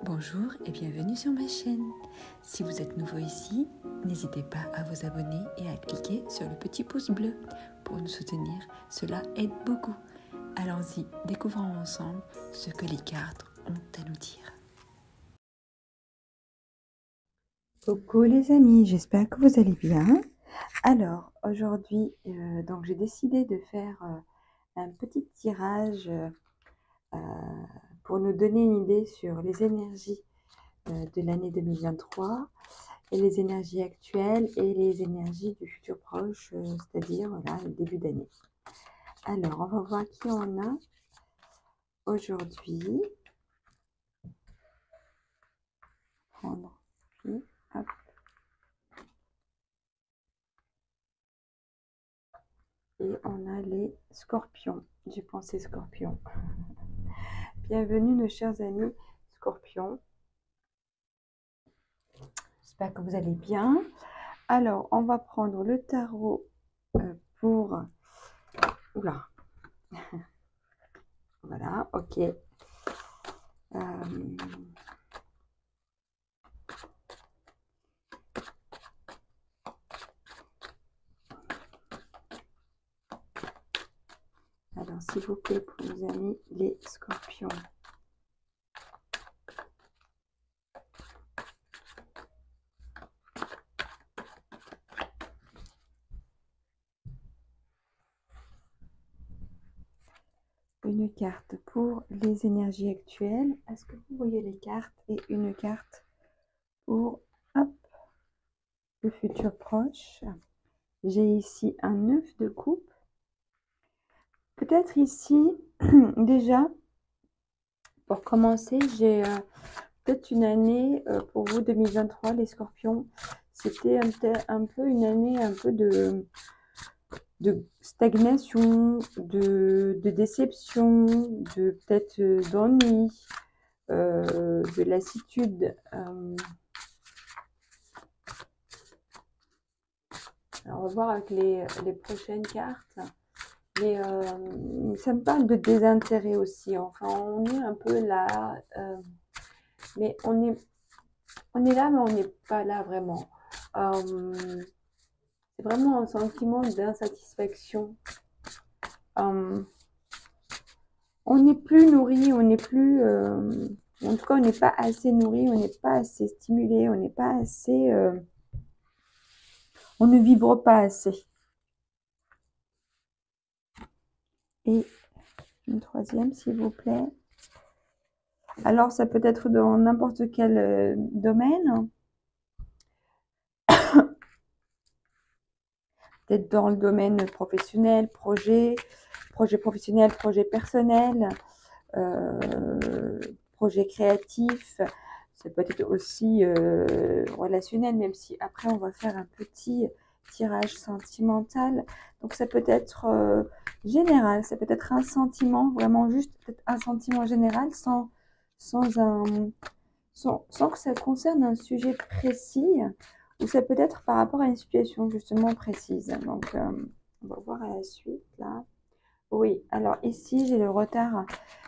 Bonjour et bienvenue sur ma chaîne. Si vous êtes nouveau ici, n'hésitez pas à vous abonner et à cliquer sur le petit pouce bleu pour nous soutenir. Cela aide beaucoup. Allons-y, découvrons ensemble ce que les cartes ont à nous dire. Coucou les amis, j'espère que vous allez bien. Alors aujourd'hui, donc j'ai décidé de faire un petit tirage pour nous donner une idée sur les énergies de l'année 2023 et les énergies actuelles et les énergies du futur proche, c'est-à-dire voilà, le début d'année. Alors, on va voir qui on a aujourd'hui. Prendre, puis, hop. Et on a les scorpions. J'ai pensé scorpions. Bienvenue nos chers amis scorpions. J'espère que vous allez bien. Alors, on va prendre le tarot pour... Oula. Voilà, ok. Alors, s'il vous plaît, pour nos amis les scorpions. Une carte pour les énergies actuelles. Est-ce que vous voyez les cartes? Et une carte pour hop, le futur proche. J'ai ici un 9 de coupe. Peut-être ici, déjà, pour commencer, j'ai peut-être une année pour vous, 2023, les scorpions. C'était un peu une année un peu de stagnation, de déception, de peut-être d'ennui, de lassitude. Alors, on va voir avec les prochaines cartes. Mais ça me parle de désintérêt aussi. Enfin, on est un peu là, mais on est là, mais on n'est pas là vraiment. C'est vraiment un sentiment d'insatisfaction. On n'est plus nourri, on n'est plus... en tout cas, on n'est pas assez nourri, on n'est pas assez stimulé, on n'est pas assez... on ne vibre pas assez. Et une troisième, s'il vous plaît. Alors, ça peut être dans n'importe quel domaine. Peut-être dans le domaine professionnel, projet professionnel, projet personnel, projet créatif. Ça peut être aussi relationnel, même si après on va faire un petit tirage sentimental. Donc ça peut être général, ça peut être un sentiment, vraiment juste un sentiment général sans que ça concerne un sujet précis, ou ça peut être par rapport à une situation justement précise. Donc on va voir à la suite là. Oui, alors ici j'ai le retard.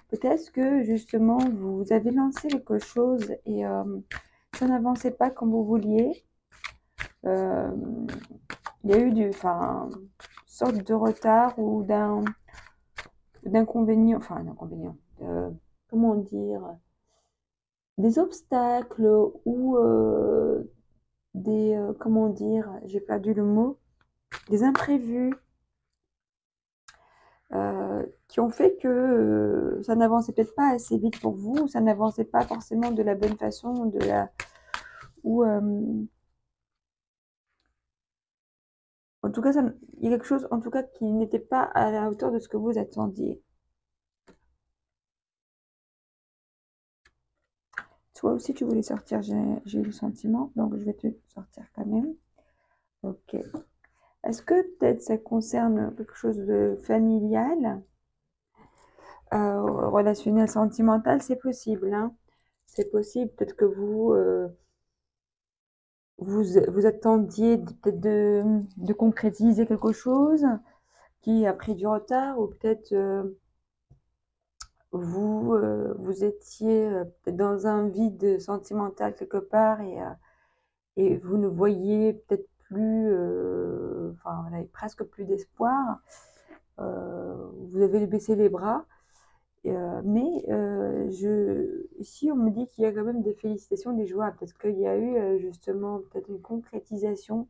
Peut-être que justement vous avez lancé quelque chose et ça n'avançait pas comme vous vouliez. Il y a eu une sorte de retard ou d'inconvénient, enfin d'inconvénient, comment dire, des obstacles ou comment dire, j'ai perdu le mot, des imprévus qui ont fait que ça n'avançait peut-être pas assez vite pour vous, ça n'avançait pas forcément de la bonne façon, en tout cas, il y a quelque chose en tout cas qui n'était pas à la hauteur de ce que vous attendiez. Toi aussi, tu voulais sortir, j'ai eu le sentiment, donc je vais te sortir quand même. Ok. Est-ce que peut-être ça concerne quelque chose de familial, relationnel, sentimental? C'est possible, hein? C'est possible, peut-être que vous attendiez peut-être de concrétiser quelque chose qui a pris du retard, ou peut-être vous étiez peut-être dans un vide sentimental quelque part et vous ne voyez peut-être plus, enfin, vous n'avez presque plus d'espoir. Vous avez baissé les bras. Mais ici, on me dit qu'il y a quand même des félicitations, des joies. Peut-être qu'il y a eu justement peut-être une concrétisation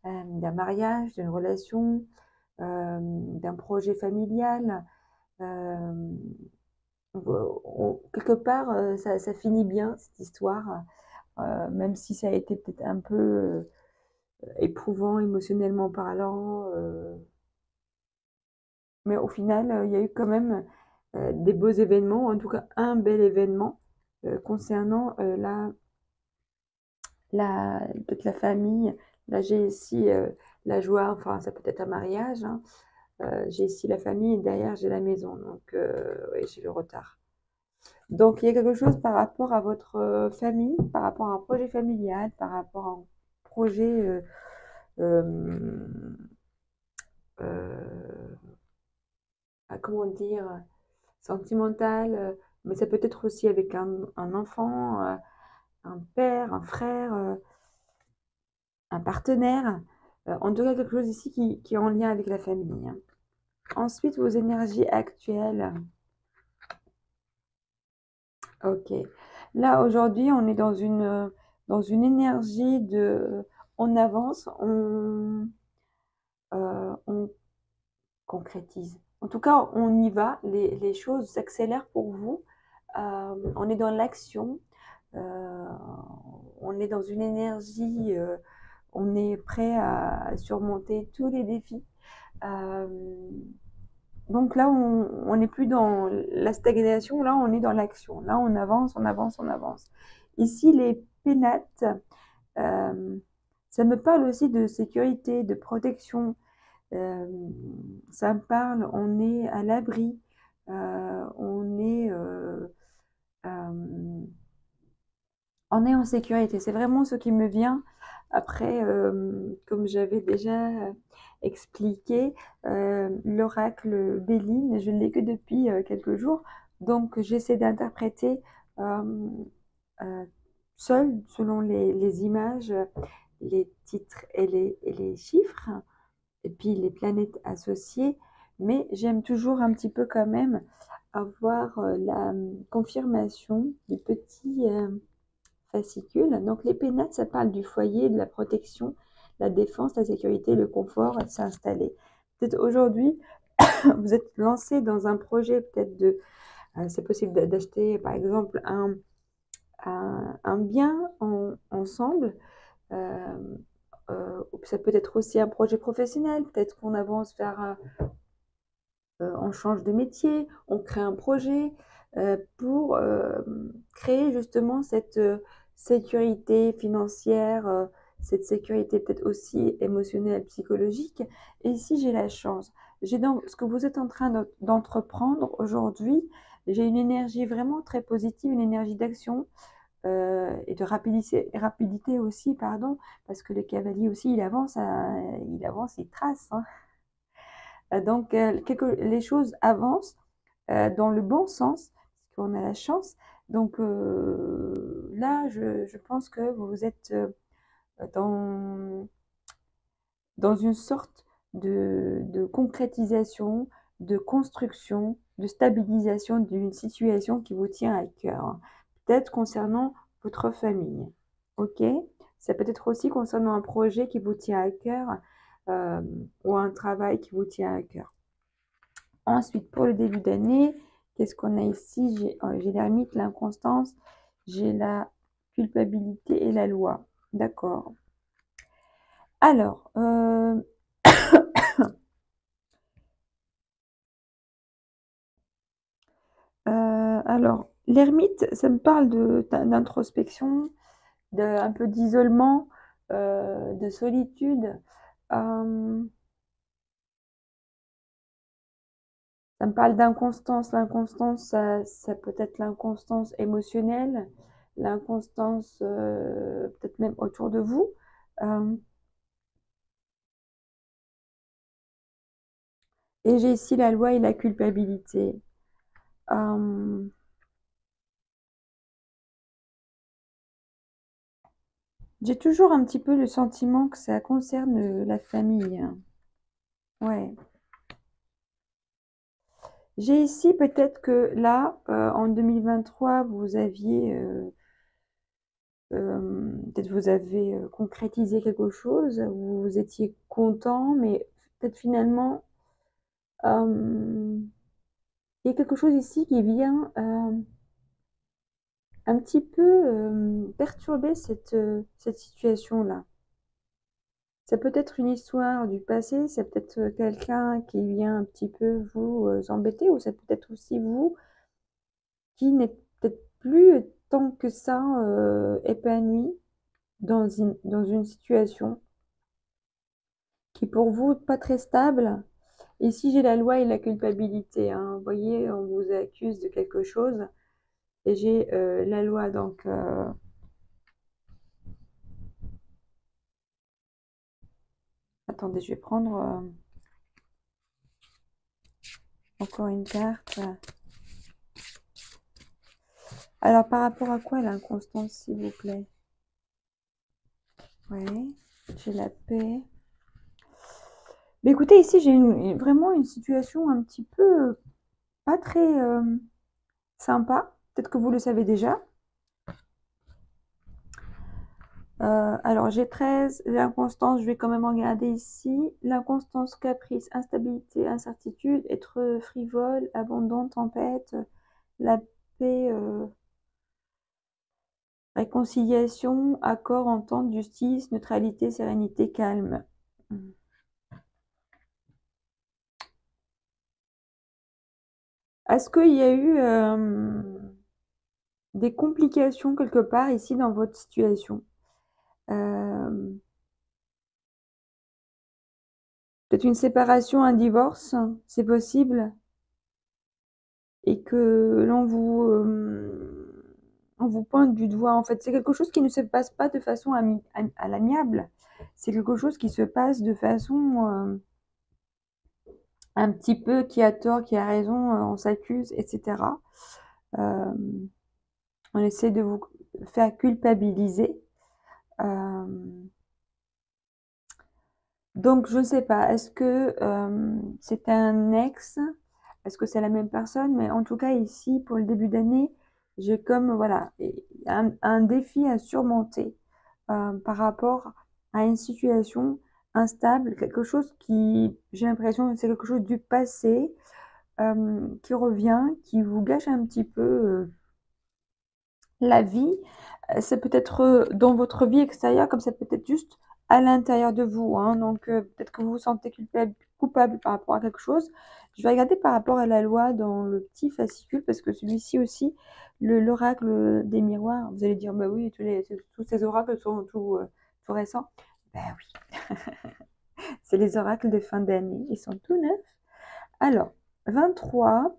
d'un mariage, d'une relation, d'un projet familial. Euh, Quelque part, ça finit bien cette histoire, même si ça a été peut-être un peu éprouvant émotionnellement parlant. Mais au final, il y a eu quand même des beaux événements, en tout cas un bel événement concernant peut-être la famille. Là, j'ai ici la joie, enfin, ça peut être un mariage, hein. J'ai ici la famille et derrière, j'ai la maison. Donc, oui, j'ai le retard. Donc, il y a quelque chose par rapport à votre famille, par rapport à un projet familial, par rapport à un projet euh, euh, comment dire, sentimental, mais ça peut être aussi avec un enfant, un père, un frère, un partenaire. En tout cas, quelque chose ici qui est en lien avec la famille, hein. Ensuite, vos énergies actuelles. Ok. Là, aujourd'hui, on est dans une énergie de... On avance, on concrétise. En tout cas, on y va, les choses s'accélèrent pour vous. On est dans l'action, euh, on est dans une énergie, on est prêt à surmonter tous les défis. Euh, donc là, on n'est plus dans la stagnation, là, on est dans l'action. Là, on avance, on avance, on avance. Ici, les pénates, euh, ça me parle aussi de sécurité, de protection. Euh, Ça me parle, on est à l'abri, euh, on est en sécurité. C'est vraiment ce qui me vient. Après, comme j'avais déjà expliqué, l'oracle Béline, je ne l'ai que depuis quelques jours. Donc, j'essaie d'interpréter euh, euh, seule, selon les images, les titres et les chiffres, et puis les planètes associées. Mais j'aime toujours un petit peu quand même avoir la confirmation du petit fascicule. Donc les pénates, ça parle du foyer, de la protection, la défense, la sécurité, le confort, de s'installer. Peut-être aujourd'hui, vous êtes lancé dans un projet, peut-être c'est possible d'acheter par exemple un bien ensemble. Euh, Ça peut être aussi un projet professionnel, peut-être qu'on avance vers on change de métier, on crée un projet pour créer justement cette sécurité financière, cette sécurité peut-être aussi émotionnelle, psychologique. Et ici, j'ai la chance. J'ai dans ce que vous êtes en train d'entreprendre aujourd'hui, j'ai une énergie vraiment très positive, une énergie d'action et de rapidité aussi, pardon, parce que le cavalier aussi, il avance, il trace, hein. Donc, les choses avancent dans le bon sens, parce qu'on a la chance. Donc là, je pense que vous êtes dans, dans une sorte de concrétisation, de construction, de stabilisation d'une situation qui vous tient à cœur. Peut-être concernant votre famille. OK? Ça peut être aussi concernant un projet qui vous tient à cœur euh, ou un travail qui vous tient à cœur. Ensuite, pour le début d'année, qu'est-ce qu'on a ici? J'ai l'ermite, l'inconstance, j'ai la culpabilité et la loi. D'accord. Alors, l'ermite, ça me parle d'introspection, un peu d'isolement, de solitude. Euh, Ça me parle d'inconstance. L'inconstance, ça peut être l'inconstance émotionnelle, l'inconstance peut-être même autour de vous. Euh, et j'ai ici la loi et la culpabilité. J'ai toujours un petit peu le sentiment que ça concerne la famille. Ouais. J'ai ici peut-être que là, en 2023, vous aviez, peut-être vous avez concrétisé quelque chose, vous étiez content, mais peut-être finalement, il y a quelque chose ici qui vient un petit peu perturber cette situation-là. Ça peut être une histoire du passé, c'est peut-être quelqu'un qui vient un petit peu vous embêter, ou c'est peut-être aussi vous qui n'êtes peut-être plus tant que ça épanoui dans une situation qui pour vous pas très stable. Ici, j'ai la loi et la culpabilité, hein. Vous voyez, on vous accuse de quelque chose et j'ai la loi. Donc, attendez, je vais prendre encore une carte. Alors, par rapport à quoi l'inconstance, s'il vous plaît? Ouais, j'ai la paix. Mais écoutez, ici, j'ai vraiment une situation un petit peu pas très sympa. Peut-être que vous le savez déjà. Alors, j'ai 13, l'inconstance, je vais quand même regarder ici. L'inconstance, caprice, instabilité, incertitude, être frivole, abondant, tempête, la paix, réconciliation, accord, entente, justice, neutralité, sérénité, calme. Est-ce qu'il y a eu des complications quelque part ici dans votre situation? Peut-être une séparation, un divorce, c'est possible? Et que on vous pointe du doigt. En fait, c'est quelque chose qui ne se passe pas de façon à l'amiable. C'est quelque chose qui se passe de façon un petit peu qui a tort, qui a raison, on s'accuse, etc. Euh, on essaie de vous faire culpabiliser. Euh, donc, je ne sais pas, est-ce que c'est un ex? Est-ce que c'est la même personne? Mais en tout cas, ici, pour le début d'année, j'ai comme, voilà, un défi à surmonter par rapport à une situation instable, quelque chose qui, j'ai l'impression que c'est quelque chose du passé qui revient, qui vous gâche un petit peu la vie. C'est peut-être dans votre vie extérieure, comme ça peut être juste à l'intérieur de vous, hein. Donc, peut-être que vous vous sentez coupable par rapport à quelque chose. Je vais regarder par rapport à la loi dans le petit fascicule, parce que celui-ci aussi, l'oracle des miroirs, vous allez dire, bah oui, tous ces oracles sont tout récents. Ben oui, c'est les oracles de fin d'année, ils sont tout neufs. Alors, 23.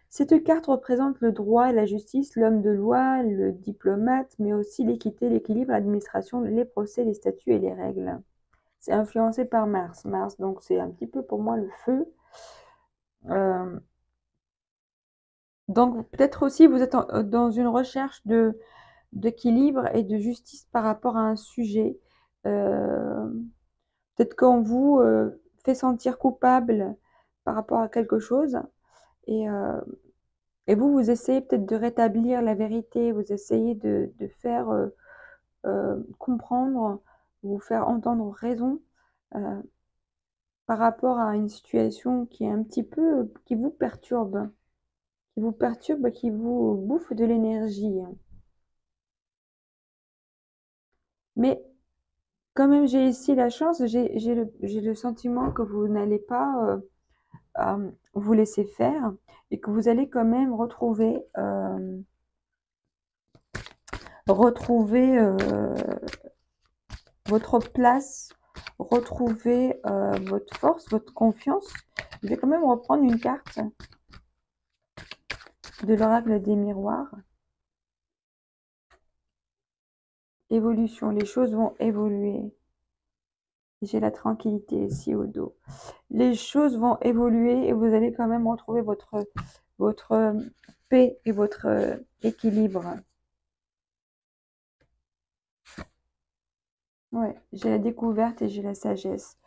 Cette carte représente le droit et la justice, l'homme de loi, le diplomate, mais aussi l'équité, l'équilibre, l'administration, les procès, les statuts et les règles. C'est influencé par Mars. Mars, donc c'est un petit peu pour moi le feu. Donc peut-être aussi vous êtes dans une recherche d'équilibre et de justice par rapport à un sujet. Peut-être qu'on vous fait sentir coupable par rapport à quelque chose. Et, euh, Et vous essayez peut-être de rétablir la vérité, vous essayez de faire comprendre, vous faire entendre raison euh, par rapport à une situation qui est un petit peu, qui vous bouffe de l'énergie. Mais quand même, j'ai ici la chance, j'ai le sentiment que vous n'allez pas vous laisser faire et que vous allez quand même retrouver votre place, retrouver votre force, votre confiance. Je vais quand même reprendre une carte de l'oracle des miroirs. Évolution, les choses vont évoluer. J'ai la tranquillité ici au dos. Les choses vont évoluer et vous allez quand même retrouver votre paix et votre équilibre. Ouais, j'ai la découverte et j'ai la sagesse.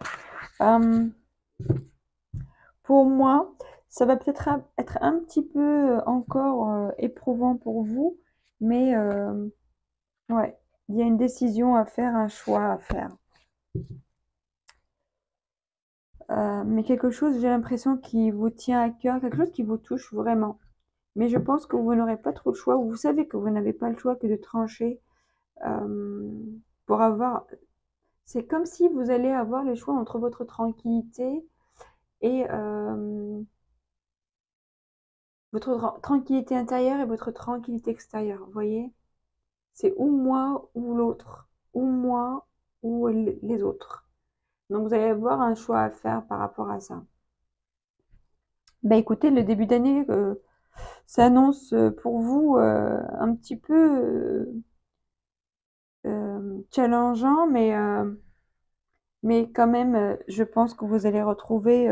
Pour moi, ça va peut-être être un petit peu encore éprouvant pour vous, mais ouais, il y a une décision à faire, un choix à faire. Mais quelque chose, j'ai l'impression, qui vous tient à cœur, quelque chose qui vous touche vraiment. Mais je pense que vous n'aurez pas trop le choix, ou vous savez que vous n'avez pas le choix que de trancher pour avoir. C'est comme si vous allez avoir le choix entre votre tranquillité et votre tranquillité intérieure et votre tranquillité extérieure. Vous voyez? C'est ou moi ou l'autre, ou moi ou les autres. Donc vous allez avoir un choix à faire par rapport à ça. Bah écoutez, le début d'année s'annonce pour vous un petit peu challengeant, mais quand même, je pense que vous allez retrouver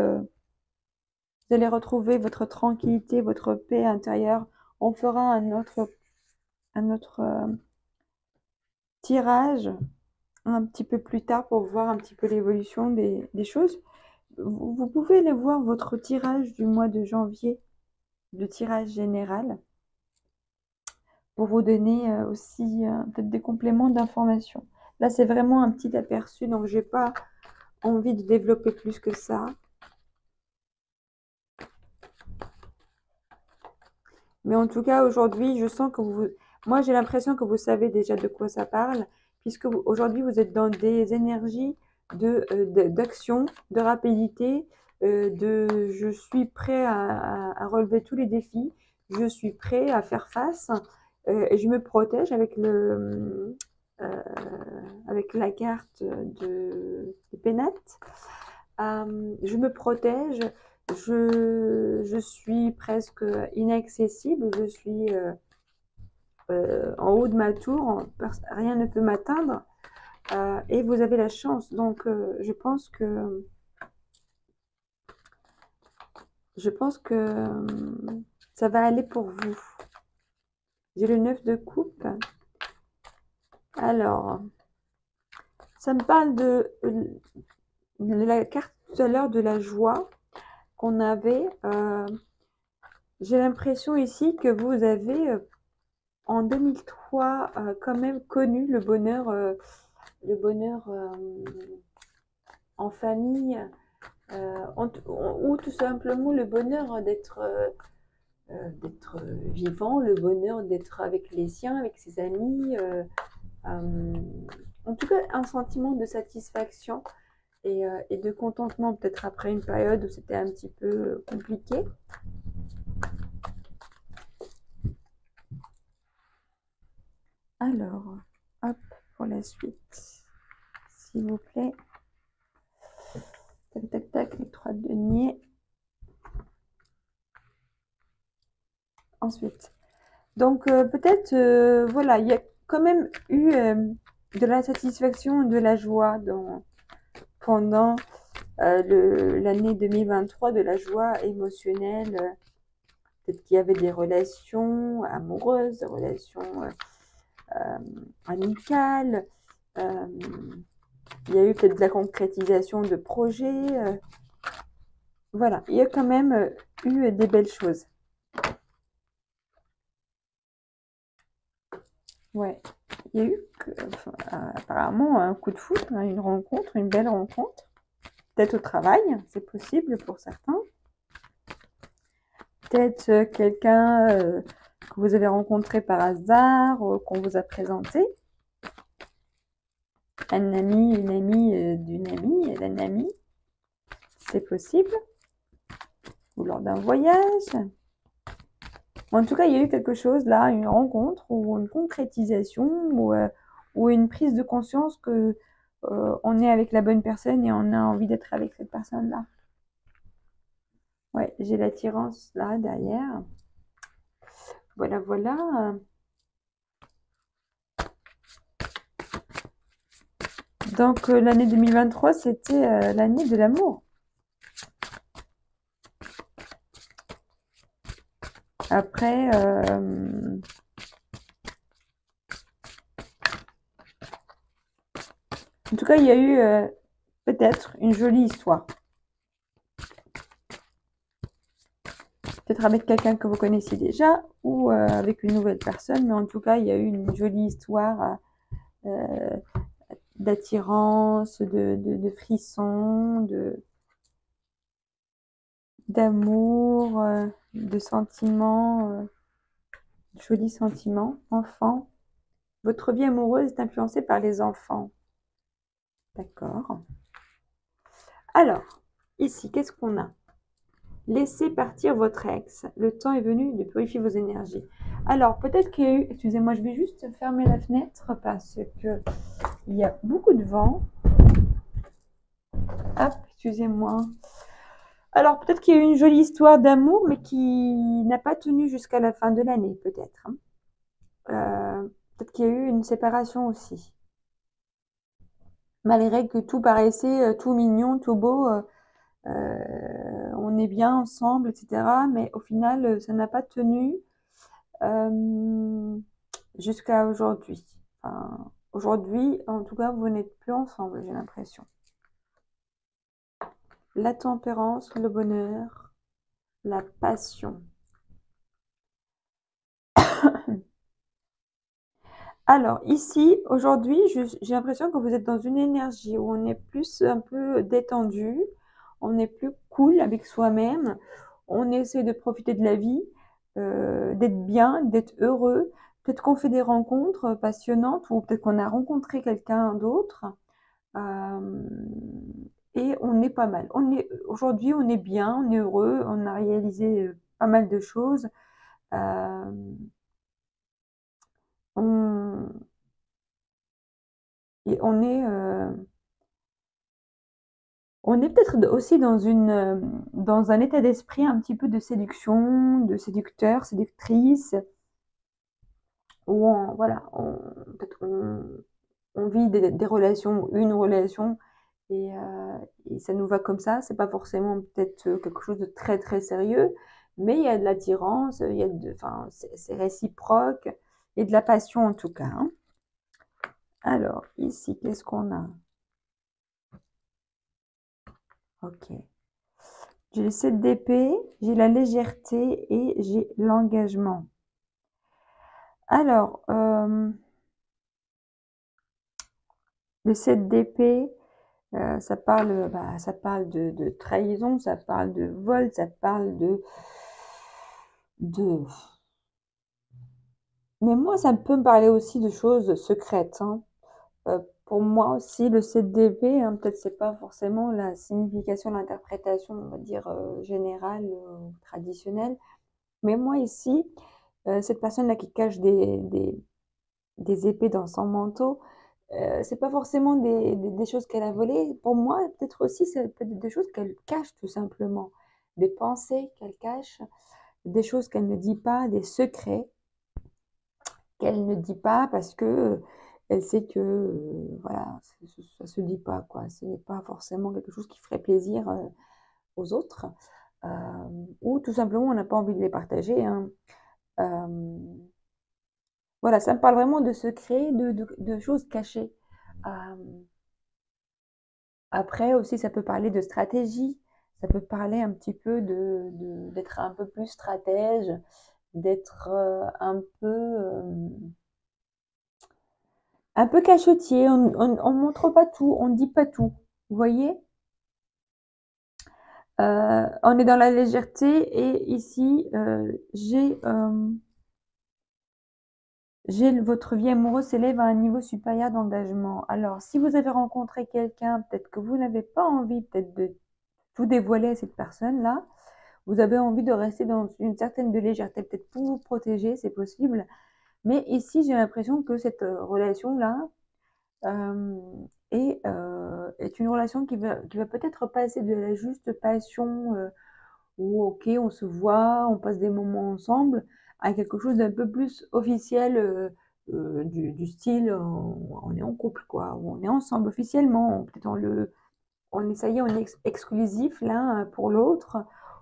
votre tranquillité, votre paix intérieure. On fera un autre tirage un petit peu plus tard pour voir un petit peu l'évolution des choses. Vous pouvez aller voir votre tirage du mois de janvier, le tirage général, pour vous donner aussi peut-être des compléments d'information. Là, c'est vraiment un petit aperçu, donc j'ai pas envie de développer plus que ça. Mais en tout cas, aujourd'hui, je sens que moi, j'ai l'impression que vous savez déjà de quoi ça parle, puisque aujourd'hui, vous êtes dans des énergies d'action, de rapidité, je suis prêt à relever tous les défis, je suis prêt à faire face, et je me protège avec la carte de Pénate. Je me protège, je suis presque inaccessible, je suis en haut de ma tour, rien ne peut m'atteindre, et vous avez la chance. Donc, je pense que ça va aller pour vous. J'ai le 9 de coupe. Alors, ça me parle de la carte tout à l'heure de la joie qu'on avait. J'ai l'impression ici que vous avez en 2003 quand même connu le bonheur en famille, ou tout simplement le bonheur d'être vivant, le bonheur d'être avec les siens, avec ses amis. En tout cas, un sentiment de satisfaction et de contentement, peut-être après une période où c'était un petit peu compliqué. Alors, hop, pour la suite, s'il vous plaît. Tac, tac, tac, les 3 deniers. Ensuite. Donc, peut-être, voilà, il y a quand même eu de la satisfaction, de la joie pendant l'année 2023, de la joie émotionnelle. Peut-être qu'il y avait des relations amoureuses, des relations amicales. Il y a eu peut-être de la concrétisation de projets. Voilà, il y a quand même eu des belles choses. Ouais, il y a eu apparemment un coup de foudre, hein, une rencontre, une belle rencontre. Peut-être au travail, c'est possible pour certains. Peut-être quelqu'un que vous avez rencontré par hasard, qu'on vous a présenté. Un ami, une amie d'une amie, d'un ami. C'est possible. Ou lors d'un voyage. En tout cas, il y a eu quelque chose là, une rencontre ou une concrétisation ou une prise de conscience que on est avec la bonne personne et on a envie d'être avec cette personne-là. Ouais, j'ai l'attirance là derrière. Voilà, voilà. Donc l'année 2023, c'était l'année de l'amour. Après, en tout cas, il y a eu peut-être une jolie histoire. Peut-être avec quelqu'un que vous connaissiez déjà ou avec une nouvelle personne, mais en tout cas, il y a eu une jolie histoire d'attirance, de frissons, d'amour, de sentiments, jolis sentiments, enfants. Votre vie amoureuse est influencée par les enfants. D'accord. Alors, ici, qu'est-ce qu'on a? Laissez partir votre ex. Le temps est venu de purifier vos énergies. Alors, peut-être qu'il y a eu... Excusez-moi, je vais juste fermer la fenêtre parce que il y a beaucoup de vent. Hop, excusez-moi. Alors, peut-être qu'il y a eu une jolie histoire d'amour, mais qui n'a pas tenu jusqu'à la fin de l'année, peut-être. Peut-être qu'il y a eu une séparation aussi. Malgré que tout paraissait tout mignon, tout beau, on est bien ensemble, etc. Mais au final, ça n'a pas tenu jusqu'à aujourd'hui. Enfin, aujourd'hui, en tout cas, vous n'êtes plus ensemble, j'ai l'impression. La tempérance, le bonheur, la passion. Alors, ici, aujourd'hui, j'ai l'impression que vous êtes dans une énergie où on est plus un peu détendu, on est plus cool avec soi-même, on essaie de profiter de la vie, d'être bien, d'être heureux. Peut-être qu'on fait des rencontres passionnantes ou peut-être qu'on a rencontré quelqu'un d'autre. Et on est pas mal. Aujourd'hui, on est bien, on est heureux, on a réalisé pas mal de choses. Euh, on, et on est peut-être aussi dans un état d'esprit un petit peu de séduction, de séducteur, séductrice, où peut-être on vit des relations, une relation, et ça nous va comme ça. C'est pas forcément peut-être quelque chose de très très sérieux, mais il y a de l'attirance, enfin, c'est réciproque, et de la passion en tout cas, hein. Alors, ici, qu'est-ce qu'on a? Ok. J'ai le 7 d'épée, j'ai la légèreté et j'ai l'engagement. Alors, le 7 d'épée, ça parle de trahison, ça parle de vol, ça parle de... Mais moi, ça peut me parler aussi de choses secrètes, hein. Pour moi aussi, le 7 d'épée, hein, peut-être c'est pas forcément la signification, l'interprétation, on va dire, générale, traditionnelle. Mais moi ici, cette personne-là qui cache des épées dans son manteau, c'est pas forcément des choses qu'elle a volées. Pour moi, peut-être aussi, c'est peut-être des choses qu'elle cache tout simplement. Des pensées qu'elle cache, des choses qu'elle ne dit pas, des secrets qu'elle ne dit pas parce que elle sait que voilà, ça se dit pas quoi. Ce n'est pas forcément quelque chose qui ferait plaisir aux autres, ou tout simplement on n'a pas envie de les partager, hein. Euh, voilà, ça me parle vraiment de secrets, de choses cachées. Euh, Après aussi, ça peut parler de stratégie, ça peut parler un petit peu d'être un peu plus stratège, d'être un peu cachotier. On montre pas tout, on dit pas tout. Vous voyez? On est dans la légèreté et ici, votre vie amoureuse s'élève à un niveau supérieur d'engagement. Alors, si vous avez rencontré quelqu'un, peut-être que vous n'avez pas envie peut-être de tout dévoiler à cette personne-là, vous avez envie de rester dans une certaine de légèreté, peut-être pour vous protéger, c'est possible. Mais ici, j'ai l'impression que cette relation-là est une relation qui va peut-être passer de la juste passion où, ok, on se voit, on passe des moments ensemble, à quelque chose d'un peu plus officiel, du style, on est en couple, quoi, ou on est ensemble officiellement, peut-être ça y est, on est exclusif l'un pour l'autre,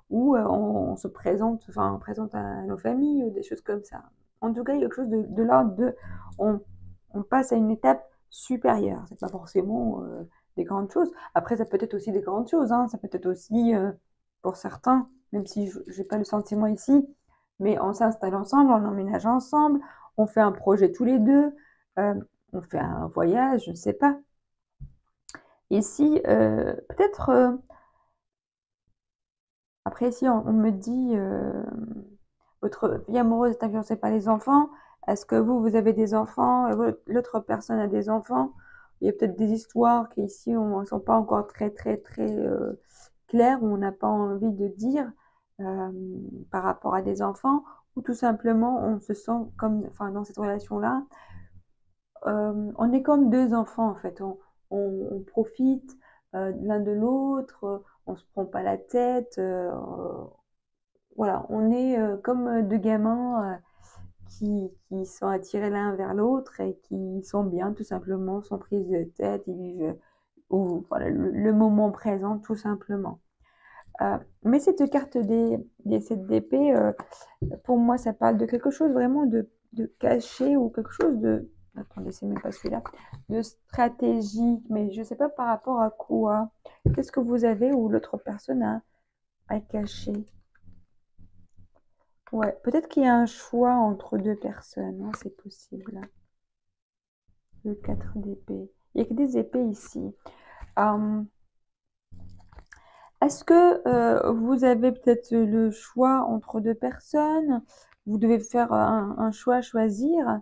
ou on se présente, enfin, on présente à nos familles, ou des choses comme ça. En tout cas, il y a quelque chose de l'ordre de, on, on passe à une étape supérieure. C'est pas forcément des grandes choses. Après, ça peut être aussi des grandes choses, hein. Ça peut être aussi, pour certains, même si je n'ai pas le sentiment ici, mais on s'installe ensemble, on emménage ensemble, on fait un projet tous les deux, euh, on fait un voyage, je ne sais pas. Ici, peut-être, après ici, on me dit, votre vie amoureuse est influencée par les enfants. Est-ce que vous avez des enfants? L'autre personne a des enfants? Il y a peut-être des histoires qui ici ne sont pas encore très, très, très claires, où on n'a pas envie de dire euh, par rapport à des enfants, ou tout simplement on se sent comme, enfin, dans cette relation-là, on est comme deux enfants en fait. On profite l'un de l'autre, on se prend pas la tête. Voilà, on est comme deux gamins qui sont attirés l'un vers l'autre et qui sont bien tout simplement, sans prise de tête, ils vivent voilà, le moment présent tout simplement. Mais cette carte des 7 d'épée, pour moi, ça parle de quelque chose vraiment de caché, ou quelque chose de... Attendez, c'est même pas celui-là. De stratégique, mais je sais pas par rapport à quoi. Qu'est-ce que vous avez ou l'autre personne a à cacher? Ouais, peut-être qu'il y a un choix entre deux personnes, hein, c'est possible. Le 4 d'épée. Il n'y a que des épées ici. Hum, Est-ce que vous avez peut-être le choix entre deux personnes? Vous devez faire un choix, choisir.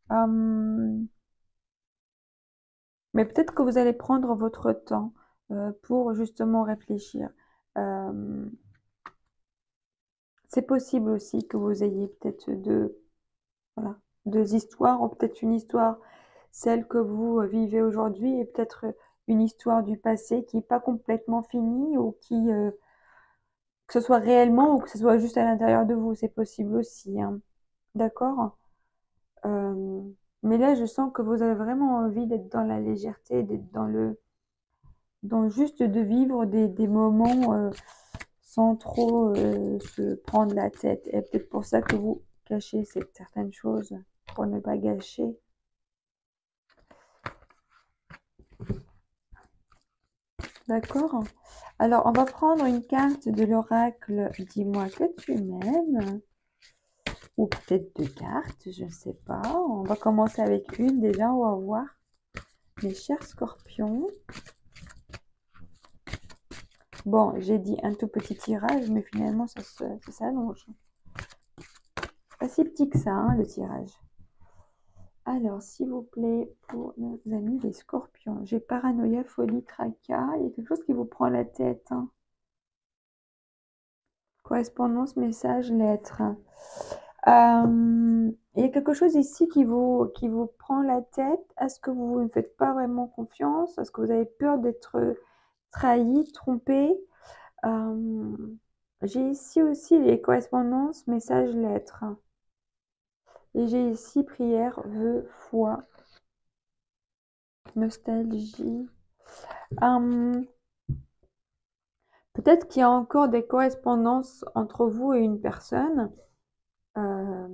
Hum, Mais peut-être que vous allez prendre votre temps pour justement réfléchir. Euh, c'est possible aussi que vous ayez peut-être voilà, deux histoires, ou peut-être une histoire, celle que vous vivez aujourd'hui, et peut-être une histoire du passé qui n'est pas complètement finie, ou qui, que ce soit réellement ou que ce soit juste à l'intérieur de vous, c'est possible aussi, hein. D'accord? Euh, mais là, je sens que vous avez vraiment envie d'être dans la légèreté, d'être dans juste de vivre des moments sans trop se prendre la tête. Et peut-être pour ça que vous cachez certaines choses, pour ne pas gâcher. D'accord? Alors, on va prendre une carte de l'oracle. Dis-moi que tu m'aimes. Ou peut-être deux cartes, je ne sais pas. On va commencer avec une déjà, on va voir. Mes chers scorpions. Bon, j'ai dit un tout petit tirage, mais finalement, ça s'allonge. Pas si petit que ça, hein, le tirage. Alors, s'il vous plaît, pour nos amis les scorpions, j'ai paranoïa, folie, tracas. Il y a quelque chose qui vous prend la tête, hein. Correspondance, message, lettre. Il y a quelque chose ici qui vous prend la tête. Est-ce que vous ne faites pas vraiment confiance? Est-ce que vous avez peur d'être trahi, trompé? Euh, j'ai ici aussi les correspondances, messages, lettres. Et j'ai ici prière, vœux, foi, nostalgie. Euh, Peut-être qu'il y a encore des correspondances entre vous et une personne euh,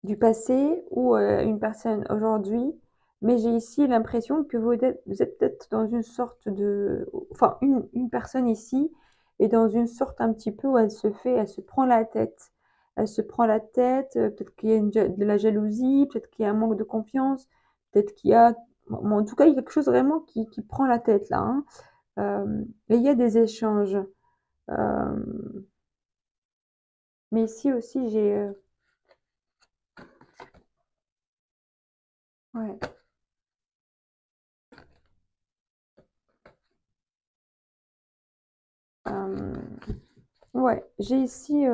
du passé, ou une personne aujourd'hui, mais j'ai ici l'impression que vous êtes peut-être dans une sorte de... Enfin, une personne ici est dans une sorte un petit peu où elle se prend la tête. Elle se prend la tête, peut-être qu'il y a de la jalousie, peut-être qu'il y a un manque de confiance, peut-être qu'il y a... Bon, en tout cas, il y a quelque chose vraiment qui prend la tête là, hein. Et il y a des échanges. Euh, mais ici aussi, j'ai... ouais. Euh, ouais, j'ai ici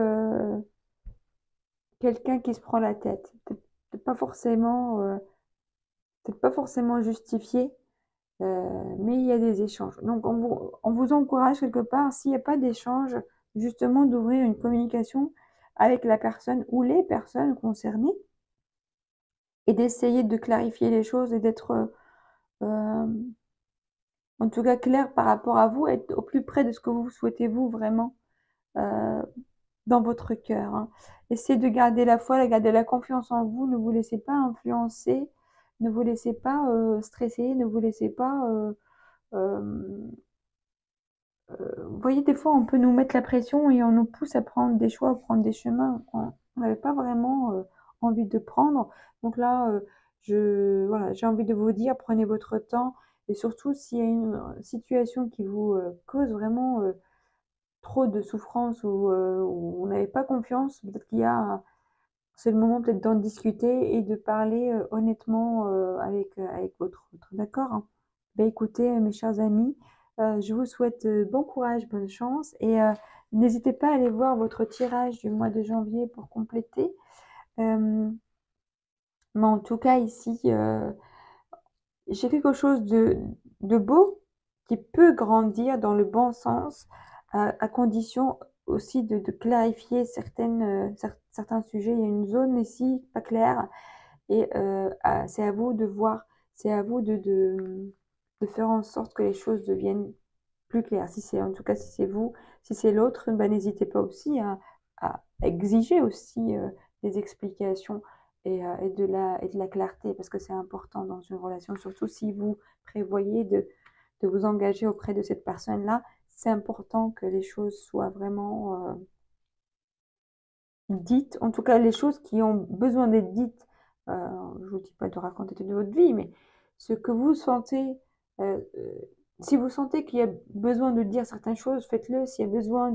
quelqu'un qui se prend la tête. Peut-être pas forcément justifié, mais il y a des échanges. Donc, on vous encourage quelque part, s'il n'y a pas d'échange, justement d'ouvrir une communication avec la personne ou les personnes concernées, et d'essayer de clarifier les choses et d'être... euh, en tout cas clair par rapport à vous, être au plus près de ce que vous souhaitez vous vraiment dans votre cœur. Hein. Essayez de garder la foi, de garder la confiance en vous, ne vous laissez pas influencer, ne vous laissez pas stresser, ne vous laissez pas... vous voyez, des fois, on peut nous mettre la pression et on nous pousse à prendre des choix, à prendre des chemins qu'on n'avait pas vraiment envie de prendre. Donc là, voilà, j'ai envie de vous dire, prenez votre temps. Et surtout, s'il y a une situation qui vous cause vraiment trop de souffrance ou vous n'avez pas confiance, peut-être qu'il y a, c'est le moment peut-être d'en discuter et de parler honnêtement avec votre autre. D'accord? Hein. Ben, écoutez, mes chers amis, je vous souhaite bon courage, bonne chance et n'hésitez pas à aller voir votre tirage du mois de janvier pour compléter. Mais en tout cas, ici, j'ai quelque chose de beau qui peut grandir dans le bon sens, à condition aussi de clarifier certains sujets. Il y a une zone ici pas claire et c'est à vous de voir, c'est à vous de faire en sorte que les choses deviennent plus claires. Si c'est, en tout cas, si c'est vous, si c'est l'autre, ben, n'hésitez pas aussi à exiger aussi des explications et de la clarté, parce que c'est important dans une relation, surtout si vous prévoyez de vous engager auprès de cette personne-là. C'est important que les choses soient vraiment dites, en tout cas les choses qui ont besoin d'être dites. Je ne vous dis pas de raconter toute votre vie, mais ce que vous sentez, si vous sentez qu'il y a besoin de dire certaines choses, faites-le. S'il y a besoin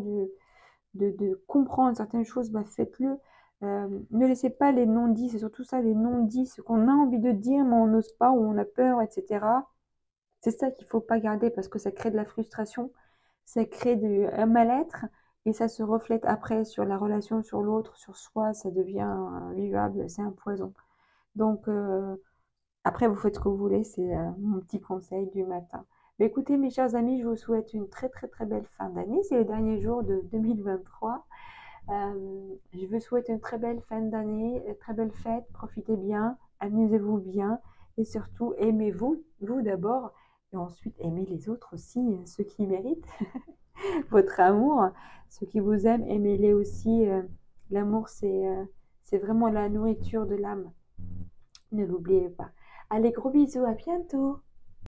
de comprendre certaines choses, bah, faites-le. Ne laissez pas les non-dits, c'est surtout ça, les non-dits, ce qu'on a envie de dire, mais on n'ose pas ou on a peur, etc. C'est ça qu'il ne faut pas garder parce que ça crée de la frustration, ça crée un mal-être et ça se reflète après sur la relation, sur l'autre, sur soi, ça devient vivable, c'est un poison. Donc, après, vous faites ce que vous voulez, c'est mon petit conseil du matin. Mais écoutez, mes chers amis, je vous souhaite une très très très belle fin d'année. C'est le dernier jour de 2023. Je vous souhaite une très belle fin d'année, une très belle fête. Profitez bien, amusez-vous bien et surtout aimez-vous, vous d'abord, et ensuite aimez les autres aussi, ceux qui méritent votre amour, ceux qui vous aiment, aimez-les aussi. L'amour, c'est vraiment la nourriture de l'âme. Ne l'oubliez pas. Allez, gros bisous, à bientôt.